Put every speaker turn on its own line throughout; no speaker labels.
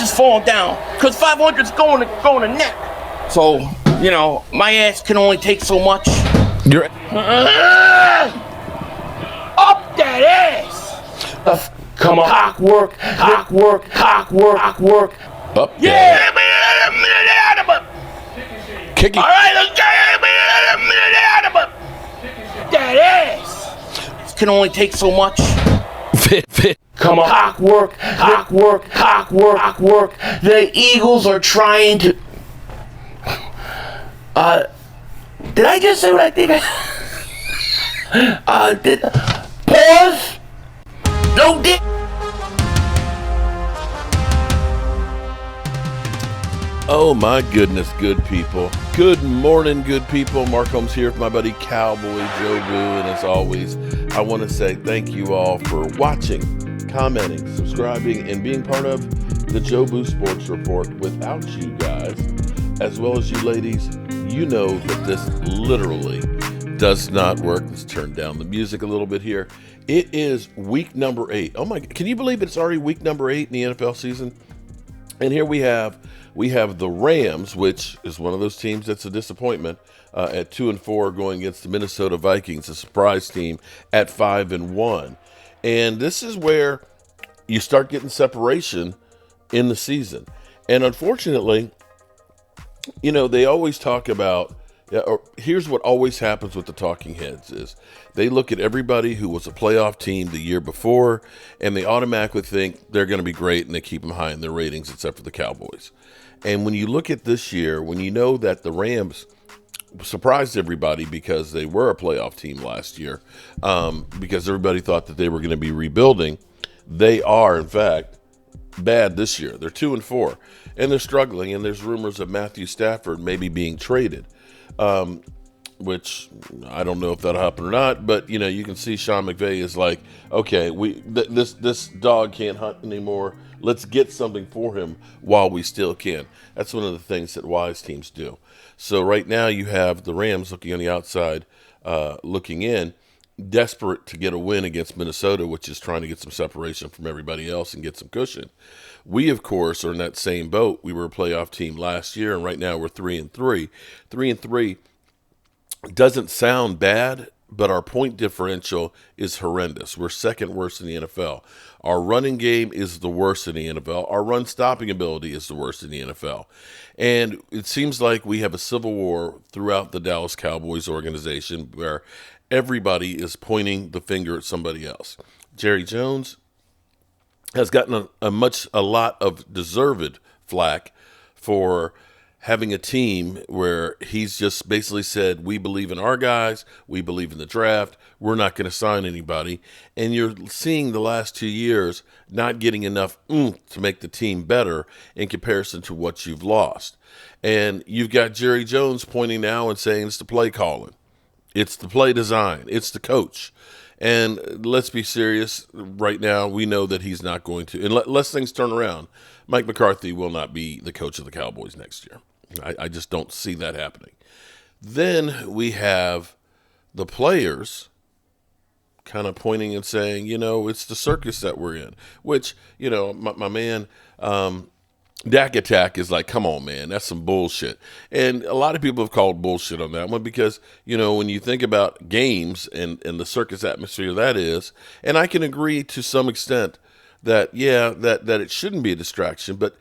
is falling down because 500's going to net. So, my ass can only take so much.
You're
up that ass. Come on. Cock work.
up.
Yeah.
Kicking.
All right, let's get that ass. Can only take so much.
Fit.
Come on. Cock work. The Eagles are trying to. Did I just say what I think? Pause. No dick.
Oh my goodness, good people. Good morning, good people. Mark Holmes here with my buddy Cowboy Joe Boo. And as always, I want to say thank you all for watching, commenting, subscribing, and being part of the Joe Boo Sports Report. Without you guys, as well as you ladies, you know that this literally does not work. Let's turn down the music a little bit here. It is week number 8. Oh my, can you believe it's already week number 8 in the NFL season? And here we have the Rams, which is one of those teams that's a disappointment at 2-4, going against the Minnesota Vikings, a surprise team at 5-1. And this is where you start getting separation in the season. And unfortunately, they always talk about, here's what always happens with the talking heads is they look at everybody who was a playoff team the year before, and they automatically think they're going to be great, and they keep them high in their ratings, except for the Cowboys. And when you look at this year, when you know that the Rams surprised everybody because they were a playoff team last year, because everybody thought that they were going to be rebuilding, they are, in fact, bad this year. They're 2-4, and they're struggling, and there's rumors of Matthew Stafford maybe being traded. Which I don't know if that'll happen or not, but you can see Sean McVay is like, okay, this dog can't hunt anymore. Let's get something for him while we still can. That's one of the things that wise teams do. So right now you have the Rams looking on the outside, looking in, desperate to get a win against Minnesota, which is trying to get some separation from everybody else and get some cushion. We, of course, are in that same boat. We were a playoff team last year, and right now we're 3-3. 3-3 doesn't sound bad, but our point differential is horrendous. We're second worst in the NFL. Our running game is the worst in the NFL. Our run stopping ability is the worst in the NFL. And it seems like we have a civil war throughout the Dallas Cowboys organization where everybody is pointing the finger at somebody else. Jerry Jones has gotten a lot of deserved flack for having a team where he's just basically said, we believe in our guys, we believe in the draft, we're not going to sign anybody. And you're seeing the last 2 years not getting enough oomph to make the team better in comparison to what you've lost. And you've got Jerry Jones pointing now and saying it's the play calling, it's the play design, it's the coach. And let's be serious, right now we know that he's not going to, unless things turn around, Mike McCarthy will not be the coach of the Cowboys next year. I just don't see that happening. Then we have the players kind of pointing and saying, it's the circus that we're in, which, my man, Dak Attack is like, come on, man, that's some bullshit. And a lot of people have called bullshit on that one because, when you think about games and the circus atmosphere that is, and I can agree to some extent that, that it shouldn't be a distraction, but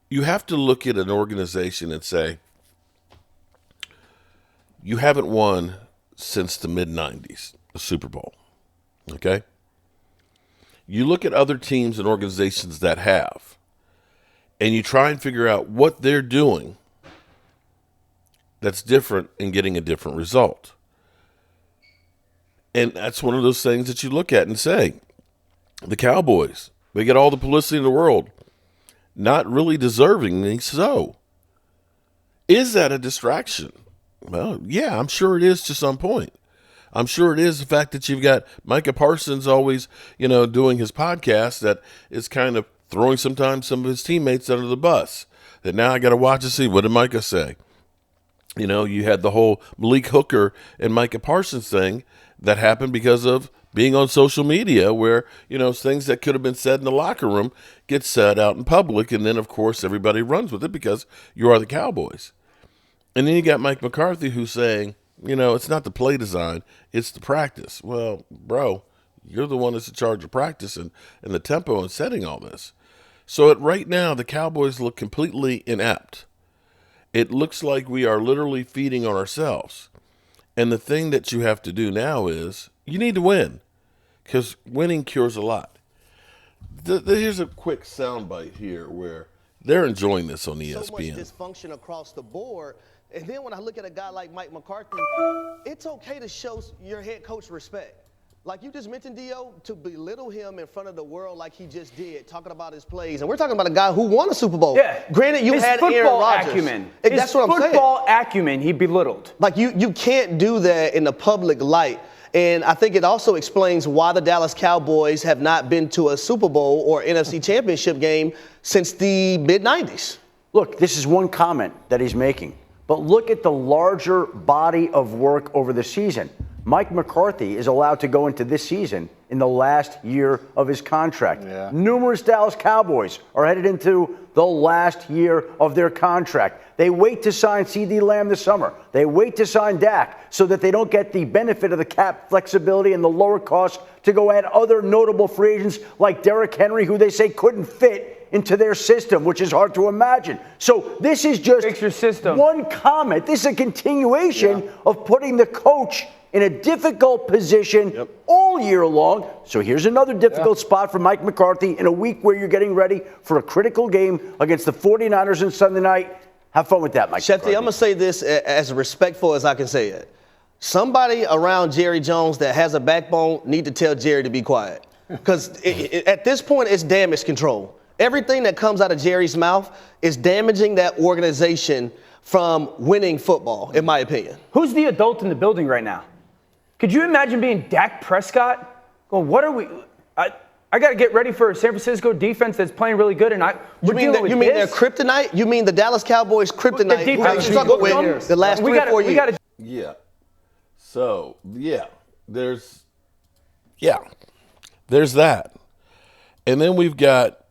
you have to look at an organization and say, you haven't won since the mid-90s, the Super Bowl, okay? You look at other teams and organizations that have, and you try and figure out what they're doing that's different and getting a different result. And that's one of those things that you look at and say, the Cowboys, they get all the publicity in the world, not really deservingly so. Is that a distraction? Well, yeah, I'm sure it is to some point. I'm sure it is the fact that you've got Micah Parsons always, doing his podcast that is kind of throwing sometimes some of his teammates under the bus. That now I got to watch and see, what did Micah say? You had the whole Malik Hooker and Micah Parsons thing that happened because of being on social media where, things that could have been said in the locker room get said out in public. And then, of course, everybody runs with it because you are the Cowboys. And then you got Mike McCarthy who's saying, it's not the play design, it's the practice. Well, bro, you're the one that's in charge of practice and the tempo and setting all this. So right now, the Cowboys look completely inept. It looks like we are literally feeding on ourselves. And the thing that you have to do now is you need to win because winning cures a lot. Here's a quick soundbite here where they're enjoying this on ESPN.
So much dysfunction across the board. And then when I look at a guy like Mike McCarthy, it's okay to show your head coach respect. Like you just mentioned, Dio, to belittle him in front of the world like he just did, talking about his plays. And we're talking about a guy who won a Super Bowl.
Yeah.
Granted, you had Aaron Rodgers. That's what I'm saying.
Football acumen, he belittled.
Like you can't do that in the public light. And I think it also explains why the Dallas Cowboys have not been to a Super Bowl or NFC Championship game since the mid-'90s.
Look, this is one comment that he's making. But look at the larger body of work over the season. Mike McCarthy is allowed to go into this season in the last year of his contract.
Yeah.
Numerous Dallas Cowboys are headed into the last year of their contract. They wait to sign C.D. Lamb this summer. They wait to sign Dak so that they don't get the benefit of the cap flexibility and the lower cost to go add other notable free agents like Derrick Henry, who they say couldn't fit into their system, which is hard to imagine. So this is just one comment. This is a continuation of putting the coach in a difficult position all year long. So here's another difficult spot for Mike McCarthy in a week where you're getting ready for a critical game against the 49ers on Sunday night. Have fun with that, Mike
Shefty,
McCarthy.
I'm going to say this as respectful as I can say it. Somebody around Jerry Jones that has a backbone need to tell Jerry to be quiet. Because at this point, it's damage control. Everything that comes out of Jerry's mouth is damaging that organization from winning football, in my opinion.
Who's the adult in the building right now? Could you imagine being Dak Prescott? Well, what are we? I got to get ready for a San Francisco defense that's playing really good, and
you mean their kryptonite? You mean the Dallas Cowboys' kryptonite?
The defense
struggled with the last 3 or 4 years.
Yeah. So there's that, and then we've got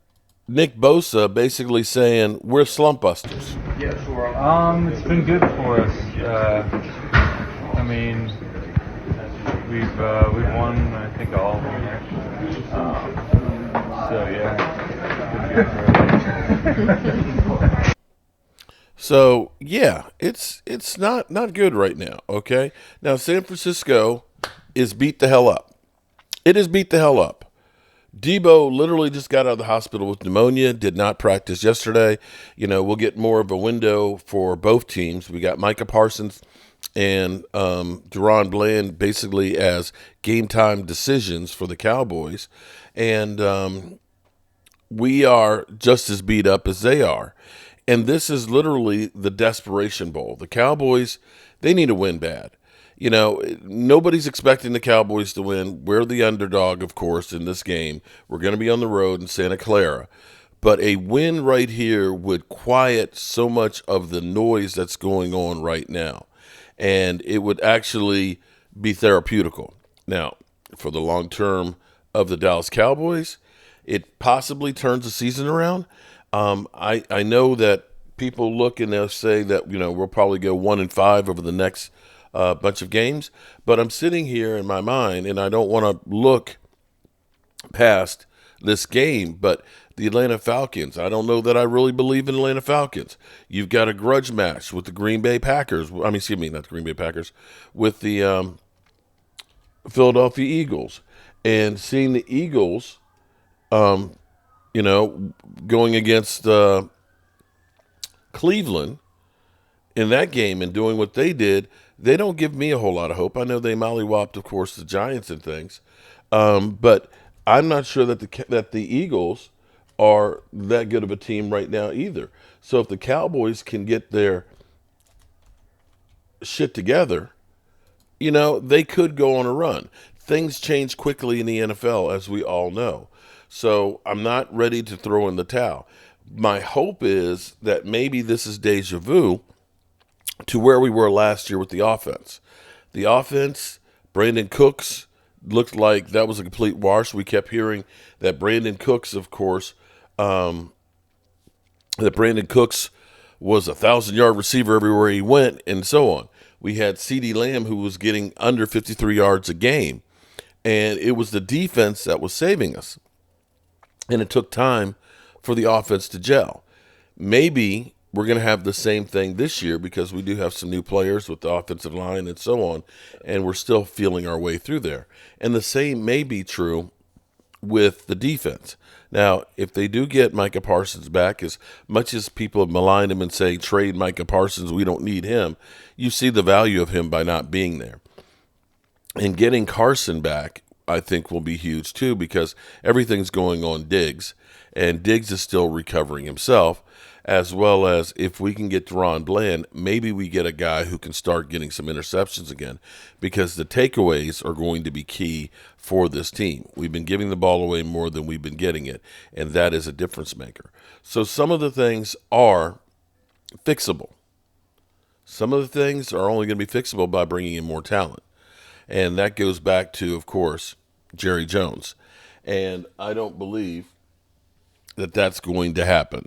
Nick Bosa basically saying we're slump busters.
Yeah, sure. It's been good for us. I mean, we've won, I think, all of them actually. So yeah.
So it's not good right now. Okay, now San Francisco is beat the hell up. It is beat the hell up. Debo literally just got out of the hospital with pneumonia, did not practice yesterday. We'll get more of a window for both teams. We got Micah Parsons and Deron Bland basically as game time decisions for the Cowboys. And we are just as beat up as they are. And this is literally the desperation bowl. The Cowboys, they need to win bad. Nobody's expecting the Cowboys to win. We're the underdog, of course, in this game. We're going to be on the road in Santa Clara. But a win right here would quiet so much of the noise that's going on right now. And it would actually be therapeutical. Now, for the long term of the Dallas Cowboys, it possibly turns the season around. I know that people look and they'll say that, we'll probably go 1-5 over the next bunch of games, but I'm sitting here in my mind and I don't want to look past this game, but the Atlanta Falcons, I don't know that I really believe in Atlanta Falcons. You've got a grudge match with the Green Bay Packers. Not the Green Bay Packers, with the Philadelphia Eagles, and seeing the Eagles, going against Cleveland in that game and doing what they did. They don't give me a whole lot of hope. I know they mollywopped, of course, the Giants and things, but I'm not sure that the Eagles are that good of a team right now either. So if the Cowboys can get their shit together, they could go on a run. Things change quickly in the NFL, as we all know. So I'm not ready to throw in the towel. My hope is that maybe this is deja vu to where we were last year with the offense. The offense, Brandon Cooks looked like that was a complete wash. We kept hearing that Brandon Cooks, of course, was a 1,000-yard receiver everywhere he went, and so on. We had C.D. Lamb, who was getting under 53 yards a game, and it was the defense that was saving us. And it took time for the offense to gel. Maybe we're going to have the same thing this year because we do have some new players with the offensive line and so on, and we're still feeling our way through there. And the same may be true with the defense. Now, if they do get Micah Parsons back, as much as people have maligned him and say, trade Micah Parsons, we don't need him, you see the value of him by not being there. And getting Carson back, I think, will be huge too, because everything's going on Diggs, and Diggs is still recovering himself, as well as if we can get Deron Bland, maybe we get a guy who can start getting some interceptions again, because the takeaways are going to be key for this team. We've been giving the ball away more than we've been getting it, and that is a difference maker. So some of the things are fixable. Some of the things are only going to be fixable by bringing in more talent. And that goes back to, of course, Jerry Jones. And I don't believe that that's going to happen.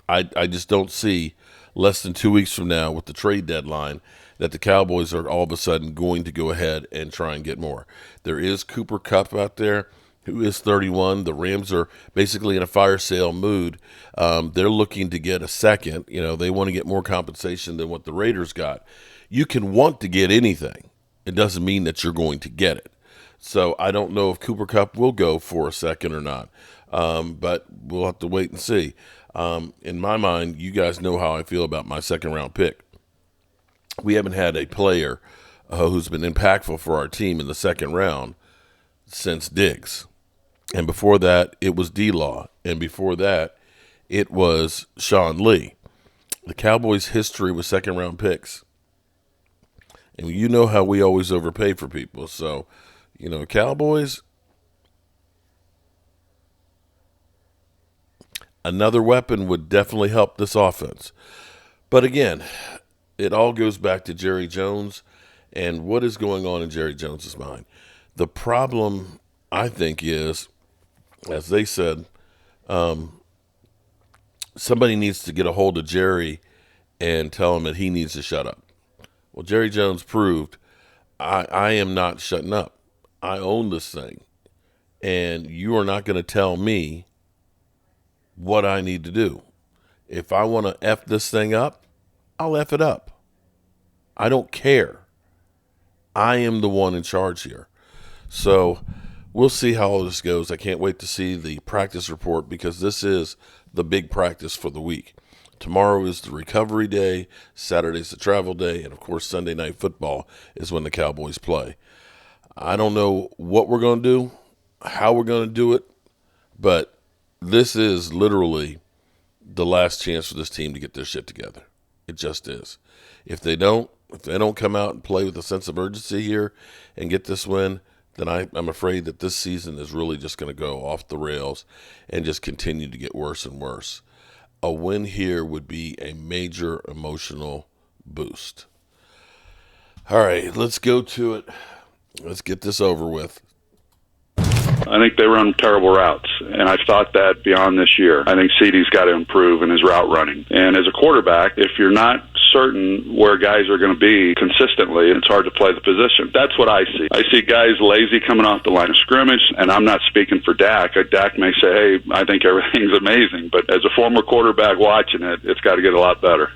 I just don't see less than 2 weeks from now with the trade deadline that the Cowboys are all of a sudden going to go ahead and try and get more. There is Cooper Kupp out there who is 31. The Rams are basically in a fire sale mood. They're looking to get a second. You know, they want to get more compensation than what the Raiders got. You can want to get anything. It doesn't mean that you're going to get it. So I don't know if Cooper Kupp will go for a second or not, but we'll have to wait and see. In my mind, you guys know how I feel about my second-round pick. We haven't had a player who's been impactful for our team in the second round since Diggs. And before that, it was D-Law. And before that, it was Sean Lee. The Cowboys' history with second-round picks. And you know how we always overpay for people. So, you know, Cowboys, another weapon would definitely help this offense. But again, it all goes back to Jerry Jones and what is going on in Jerry Jones's mind. The problem, I think, is, as they said, somebody needs to get a hold of Jerry and tell him that he needs to shut up. Well, Jerry Jones proved I am not shutting up. I own this thing. And you are not going to tell me what I need to do. If I want to F this thing up, I'll F it up. I don't care. I am the one in charge here. So we'll see how all this goes. I can't wait to see the practice report because this is the big practice for the week. Tomorrow is the recovery day, Saturday's the travel day, and of course Sunday Night Football is when the Cowboys play. I don't know what we're going to do, how we're going to do it, but this is literally the last chance for this team to get their shit together. It just is. If they don't come out and play with a sense of urgency here and get this win, then I'm afraid that this season is really just going to go off the rails and just continue to get worse and worse. A win here would be a major emotional boost. All right, let's go to it. Let's get this over with.
I think they run terrible routes, and I've thought that beyond this year. I think CeeDee's got to improve in his route running. And as a quarterback, if you're not certain where guys are going to be consistently, it's hard to play the position. That's what I see. I see guys lazy coming off the line of scrimmage, and I'm not speaking for Dak. Dak may say, hey, I think everything's amazing, but as a former quarterback watching it, it's got to get a lot better.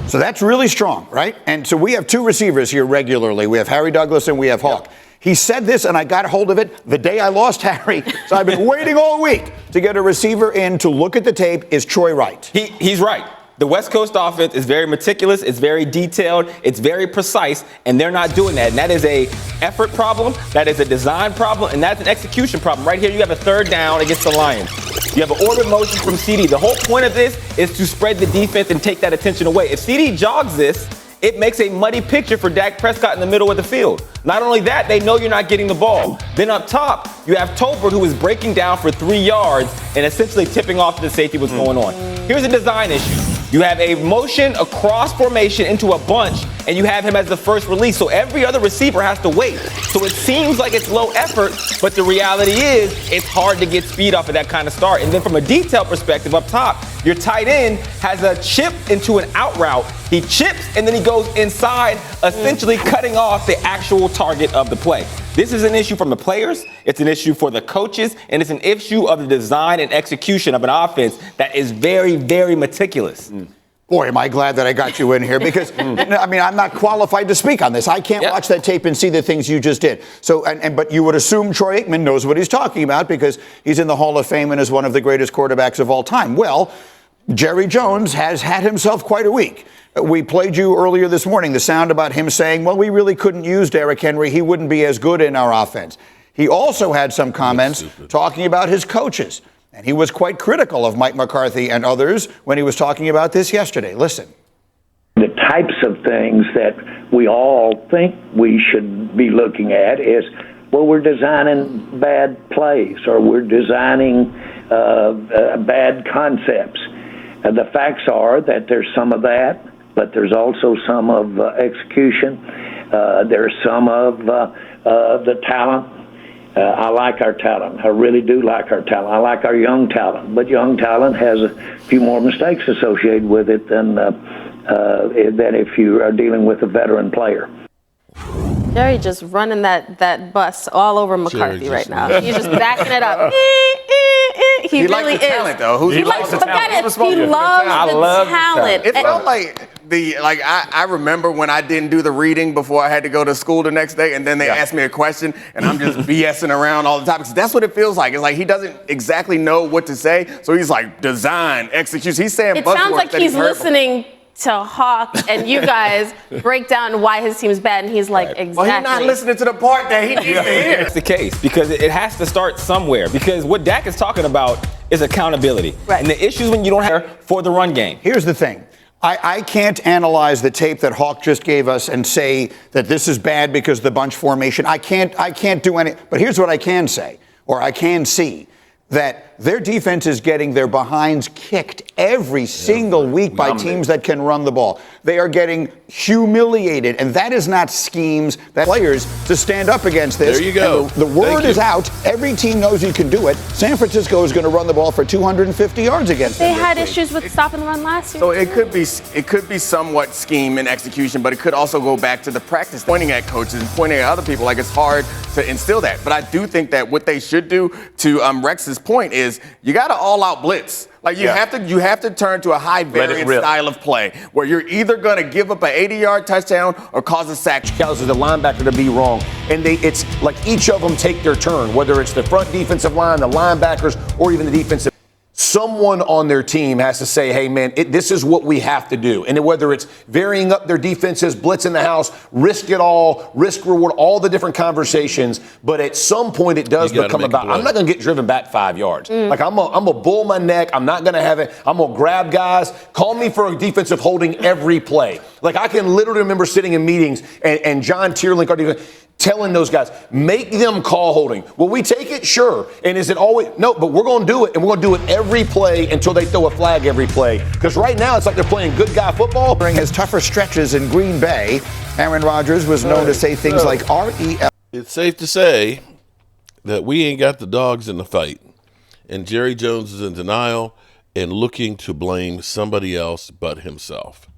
So that's really strong, right? And so we have two receivers here regularly. We have Harry Douglas and we have Hawk. Yep. He said this, and I got a hold of it the day I lost Harry. So I've been waiting all week to get a receiver in to look at the tape. Is Troy right?
He's right. The West Coast offense is very meticulous, it's very detailed, it's very precise, and they're not doing that. And that is a effort problem, that is a design problem, and that's an execution problem. Right here, you have a third down against the Lions. You have an orbit motion from CeeDee. The whole point of this is to spread the defense and take that attention away. If CeeDee jogs this, it makes a muddy picture for Dak Prescott in the middle of the field. Not only that, they know you're not getting the ball. Then up top, you have Tolbert, who is breaking down for 3 yards and essentially tipping off to the safety what's going on. Here's a design issue. You have a motion across formation into a bunch, and you have him as the first release. So every other receiver has to wait. So it seems like it's low effort, but the reality is it's hard to get speed off of that kind of start. And then from a detail perspective up top, your tight end has a chip into an out route. He chips, and then he goes inside, essentially cutting off the actual target of the play. This is an issue from the players, it's an issue for the coaches, and it's an issue of the design and execution of an offense that is very, very meticulous.
Boy, am I glad that I got you in here because, I mean, I'm not qualified to speak on this. I can't watch that tape and see the things you just did. So, but you would assume Troy Aikman knows what he's talking about because he's in the Hall of Fame and is one of the greatest quarterbacks of all time. Well, Jerry Jones has had himself quite a week. We played you earlier this morning the sound about him saying, well, we really couldn't use Derrick Henry. He wouldn't be as good in our offense. He also had some comments talking about his coaches. And he was quite critical of Mike McCarthy and others when he was talking about this yesterday. Listen.
The types of things that we all think we should be looking at is, well, we're designing bad plays or we're designing bad concepts. The facts are that there's some of that, but there's also some of execution. There's some of the talent. I like our talent. I really do like our talent. I like our young talent. But young talent has a few more mistakes associated with it than if you are dealing with a veteran player.
Jerry just running that bus all over McCarthy right now. He's just backing it up. He really
likes the
is.
talent, though.
He loves the talent. He loves the talent.
It felt like I remember when I didn't do the reading before I had to go to school the next day, and then they asked me a question, and I'm just BSing around all the time. Because that's what it feels like. It's like he doesn't exactly know what to say, so he's like design, execution. He's saying buzzwords.
It sounds like he's listening to Hawk and you guys break down why his team's bad, and he's like, exactly.
Well, he's not listening to the part that he needs to hear.
That's the case, because it has to start somewhere. Because what Dak is talking about is accountability.
Right.
And the issues when you don't have for the run game.
Here's the thing. I can't analyze the tape that Hawk just gave us and say that this is bad because of the bunch formation. I can't do any. But here's what I can say, or I can see, that their defense is getting their behinds kicked every single week by teams that can run the ball. They are getting humiliated, and that is not schemes, that players to stand up against this.
There you go.
The word is out. Every team knows you can do it. San Francisco is going to run the ball for 250 yards against them.
They had issues with stopping the run last year.
So it could be somewhat scheme and execution, but it could also go back to the practice, pointing at coaches and pointing at other people. Like, it's hard to instill that. But I do think that what they should do, to Rex's point, is you got to all-out blitz. Like, you have to turn to a high variance style of play where you're either going to give up an 80-yard touchdown or cause a sack.
Causes the linebacker to be wrong, and it's like each of them take their turn, whether it's the front defensive line, the linebackers, or even the defensive. Someone on their team has to say, hey, man, this is what we have to do. And whether it's varying up their defenses, blitz in the house, risk it all, risk reward, all the different conversations. But at some point, it does become about, I'm not going to get driven back 5 yards. Like, I'm going to bull my neck. I'm not going to have it. I'm going to grab guys. Call me for a defensive holding every play. Like, I can literally remember sitting in meetings and John Tierlink, our defense, telling those guys, make them call holding. Will we take it? Sure. And is it always? No, but we're going to do it, and we're going to do it every play until they throw a flag every play. Because right now, it's like they're playing good guy football.
During his tougher stretches in Green Bay, Aaron Rodgers was known to say things like R-E-L.
It's safe to say that we ain't got the dogs in the fight. And Jerry Jones is in denial and looking to blame somebody else but himself.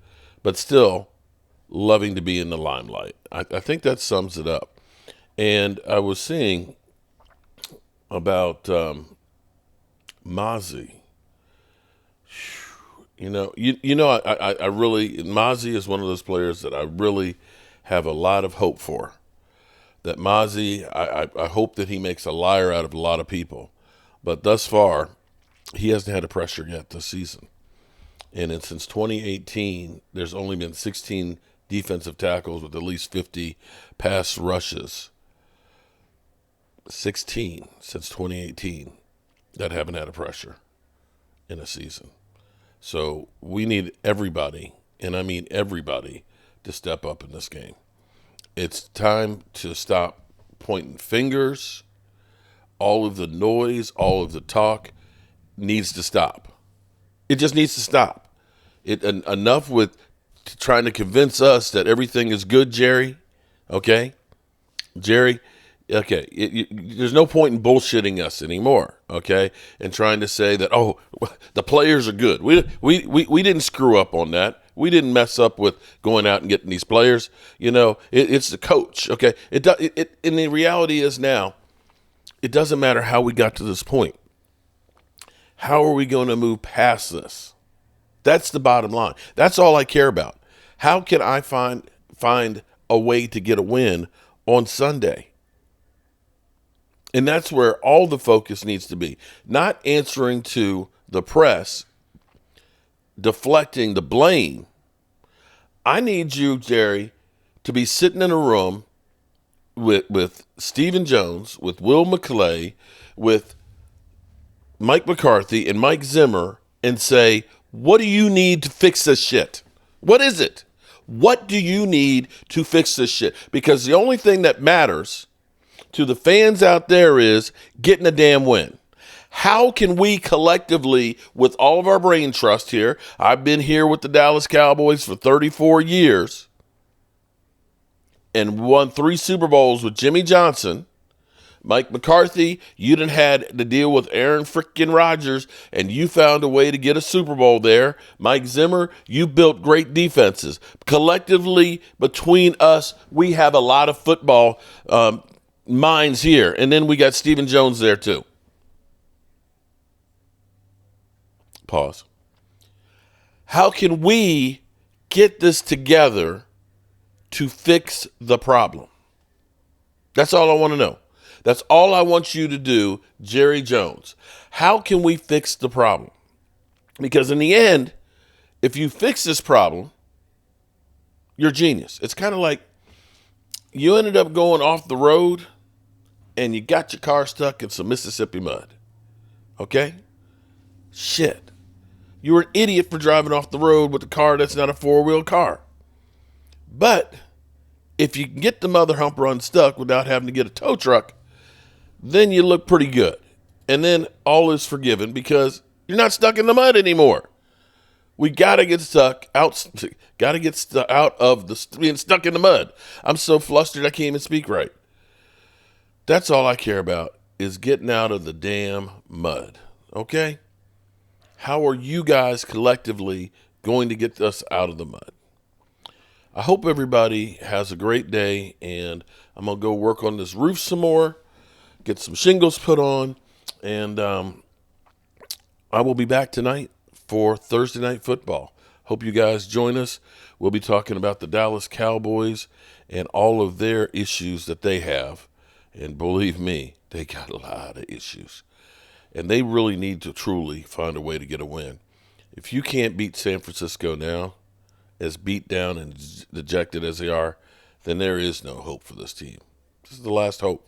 But still loving to be in the limelight. I think that sums it up. And I was seeing about Mozzie. I really, Mozzie is one of those players that I really have a lot of hope for. That Mozzie, I hope that he makes a liar out of a lot of people. But thus far, he hasn't had a pressure yet this season. And since 2018, there's only been 16 defensive tackles with at least 50 pass rushes. 16 since 2018 that haven't had a pressure in a season. So we need everybody, and I mean everybody, to step up in this game. It's time to stop pointing fingers. All of the noise, all of the talk needs to stop. It just needs to stop. Enough with trying to convince us that everything is good, Jerry. Okay, Jerry. Okay, there's no point in bullshitting us anymore. Okay, and trying to say that the players are good. We didn't screw up on that. We didn't mess up with going out and getting these players. It's the coach. Okay, and the reality is now, it doesn't matter how we got to this point. How are we going to move past this? That's the bottom line. That's all I care about. How can I find a way to get a win on Sunday? And that's where all the focus needs to be. Not answering to the press, deflecting the blame. I need you, Jerry, to be sitting in a room with Stephen Jones, with Will McClay, with Mike McCarthy and Mike Zimmer and say, what do you need to fix this shit? What is it? What do you need to fix this shit? Because the only thing that matters to the fans out there is getting a damn win. How can we collectively, with all of our brain trust here, I've been here with the Dallas Cowboys for 34 years and won 3 Super Bowls with Jimmy Johnson. Mike McCarthy, you done had to deal with Aaron frickin' Rodgers, and you found a way to get a Super Bowl there. Mike Zimmer, you built great defenses. Collectively, between us, we have a lot of football minds here. And then we got Stephen Jones there too. Pause. How can we get this together to fix the problem? That's all I want to know. That's all I want you to do, Jerry Jones. How can we fix the problem? Because in the end, if you fix this problem, you're a genius. It's kind of like you ended up going off the road and you got your car stuck in some Mississippi mud. Okay? Shit. You were an idiot for driving off the road with a car that's not a 4-wheel car. But if you can get the mother humper unstuck without having to get a tow truck, then you look pretty good. And then all is forgiven because you're not stuck in the mud anymore. We got to get out of being stuck in the mud. I'm so flustered I can't even speak right. That's all I care about is getting out of the damn mud. Okay? How are you guys collectively going to get us out of the mud? I hope everybody has a great day, and I'm going to go work on this roof some more, get some shingles put on, and I will be back tonight for Thursday Night Football. Hope you guys join us. We'll be talking about the Dallas Cowboys and all of their issues that they have. And believe me, they got a lot of issues. And they really need to truly find a way to get a win. If you can't beat San Francisco now, as beat down and dejected as they are, then there is no hope for this team. This is the last hope.